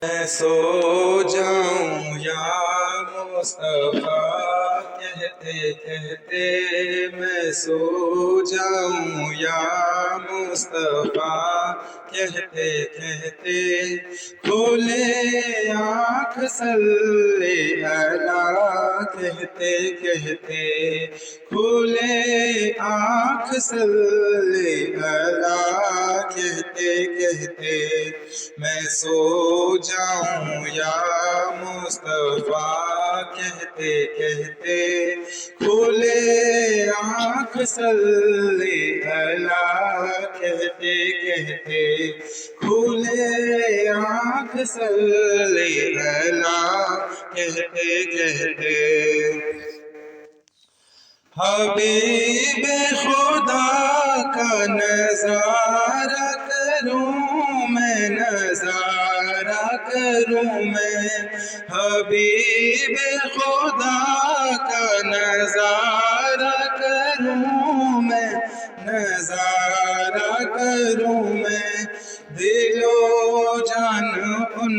میں سو جاؤں یا مصطفیٰ کہتے کہتے، میں سو جاؤں یا مصطفیٰ کہتے کہتے، کھولے آنکھ صلی اللہ کہتے کہتے، کھولے آنکھ صلی اللہ کہتے کہتے، میں سو جاؤں یا مصطفیٰ کہتے کہتے، کھولے آنکھ صلی اللہ کہتے کہتے، کھولے آنکھ صلی اللہ کہتے کہتے، حبیب خدا کا نظارہ کروں میں، نظارہ کروں میں، حبیب خدا کا نظارہ کروں میں، نظارہ کروں میں، دل و جان ان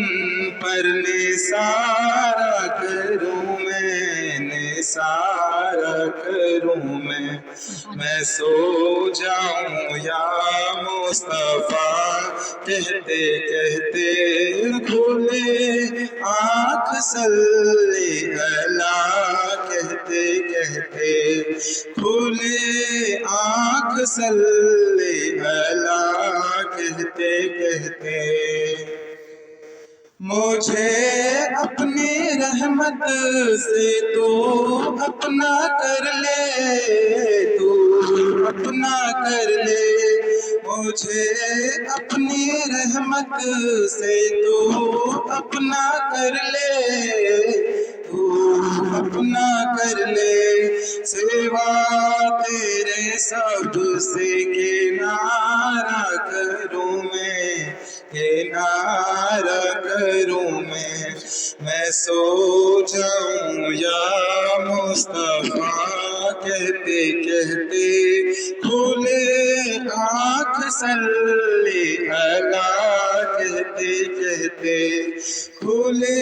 پر نثارہ کروں میں، نثارہ کروں میں سو جاؤں یا مصطفیٰ کہتے کہتے، کھولے آنکھ صلی اللہ کہتے کہتے، کھولے آنکھ صلی اللہ کہتے کہتے، مجھے اپنی رحمت سے تو اپنا کر لے، تو اپنا کر لے، مجھے اپنی رحمت سے تو اپنا کر لے، تو اپنا کر لے، سوا تیرے سب سے کنارہ کروں میں، کنارہ کروں میں سو جاؤں یا مصطفیٰ کہتے کہتے، کھولے آنکھ صلی اللہ کہتے کہتے، کھولے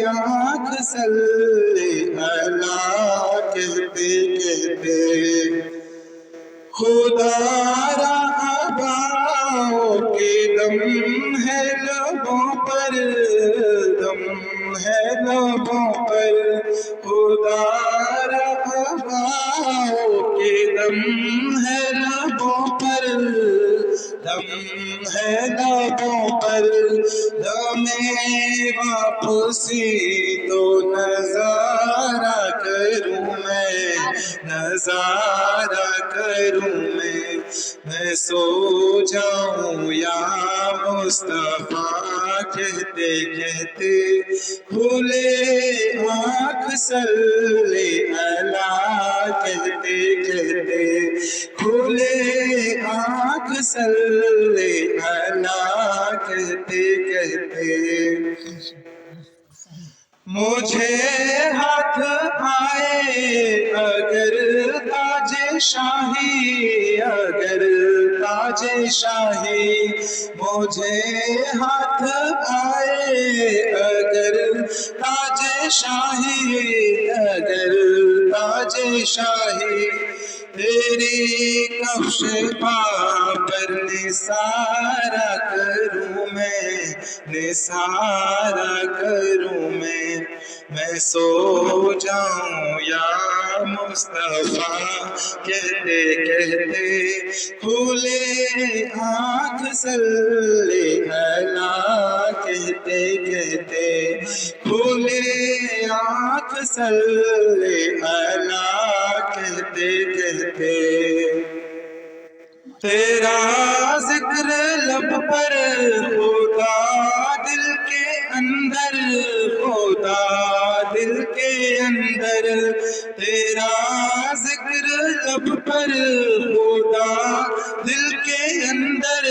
آنکھ صلی اللہ کہتے کہتے، خدا را آباؤں کے دم ہے لبوں پر، دم ہے لبوں پر، خدا را آباؤں کے دم ہے لبوں پر، دم ہے لبوں پر، دم واپسی تو نظارہ کروں میں، نظارہ کروں میں سو جاؤں یا مصطفیٰ کہتے کہتے، کھولے آنکھ صلی اللہ کہتے کہتے، کھولے آنکھ صلی اللہ کہتے کہتے، مجھے ہاتھ آئے اگر تاج شاہی، اگر تاج شاہی، مجھے ہاتھ آئے اگر تاج شاہی، اگر تاج شاہی، تیری کفش پا پر نثارہ کروں میں، نثارہ کروں میں سو جاؤں یا مصطفیٰ کہتے کہتے، کھولے آنکھ صلی اللہ کہتے کہتے، کھولے آنکھ صلی اللہ کہتے کہتے، تیرا ذکر لب پر خدا دل کے اندر، خدا دل کے اندر، تیرا ذکر لب پر خدا دل کے اندر،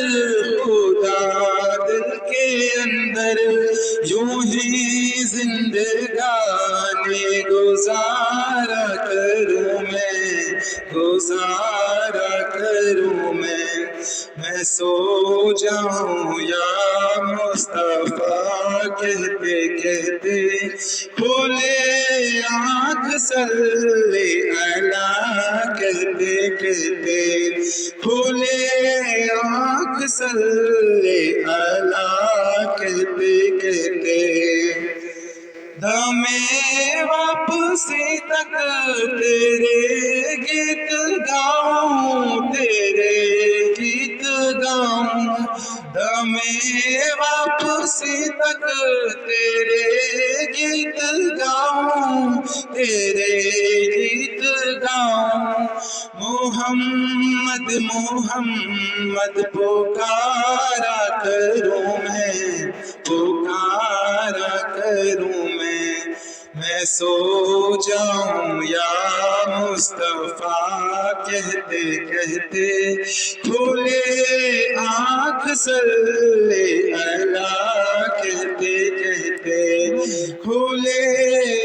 خدا دل کے اندر، یوں ہی زندگانی گزارا کروں میں، گزارا کروں میں سو جاؤں یا مصطفیٰ کہتے کہتے کھولے آنکھ صلی اللہ کہتے کہتے کھولے آنکھ صلی اللہ کہتے کہتے دمِ واپسی تک تیرے گیت گاؤں تیرے گیت گاؤں دمِ واپسی تک تیرے گیت گاؤں تیرے گیت گاؤں محمد محمد پکارا کروں میں پکارا کروں میں سو جاؤں یا مصطفیٰ کہتے کہتے کھولے آنکھ صلی اللہ کہتے کہتے کھولے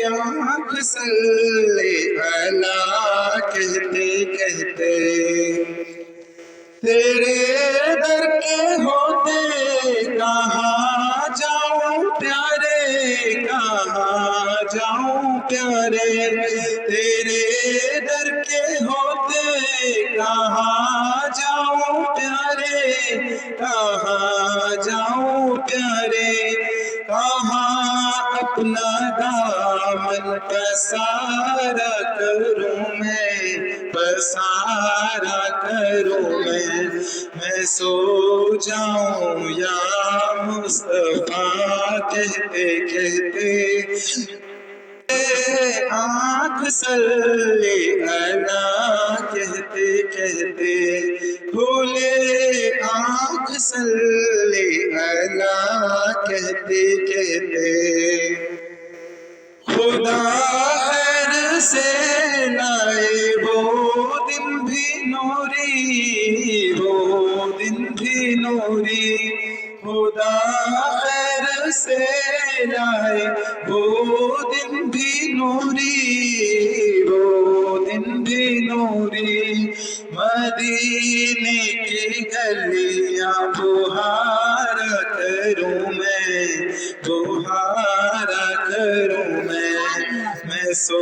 آنکھ صلی اللہ کہتے کہتے تیرے در کے ہوتے کہاں جاؤں پیارے کہاں جاؤں پیارے تیرے در کے ہوتے کہاں جاؤں پیارے کہاں جاؤں پیارے کہاں اپنا دامن پسارا کروں میں پسارا کروں میں سو جاؤں یا مصطفیٰ کہتے کہتے آنکھ صلی اللہ کہتے کہتے کھولے آنکھ صلی اللہ کہتے کہتے خدا خیر سے لائے وہ دن بھی نوری وہ دن بھی نوری خدا خیر سے لائے وہ دن بھی نوری وہ دن بھی نوری مدینے کی گلیاں بہارا کروں میں بہارا کروں میں سو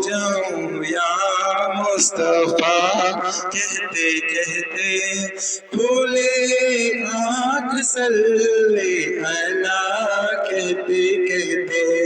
جاؤں یا مصطفیٰ کہتے کہتے کھولے آنکھ صلی اللہ کہتے کہتے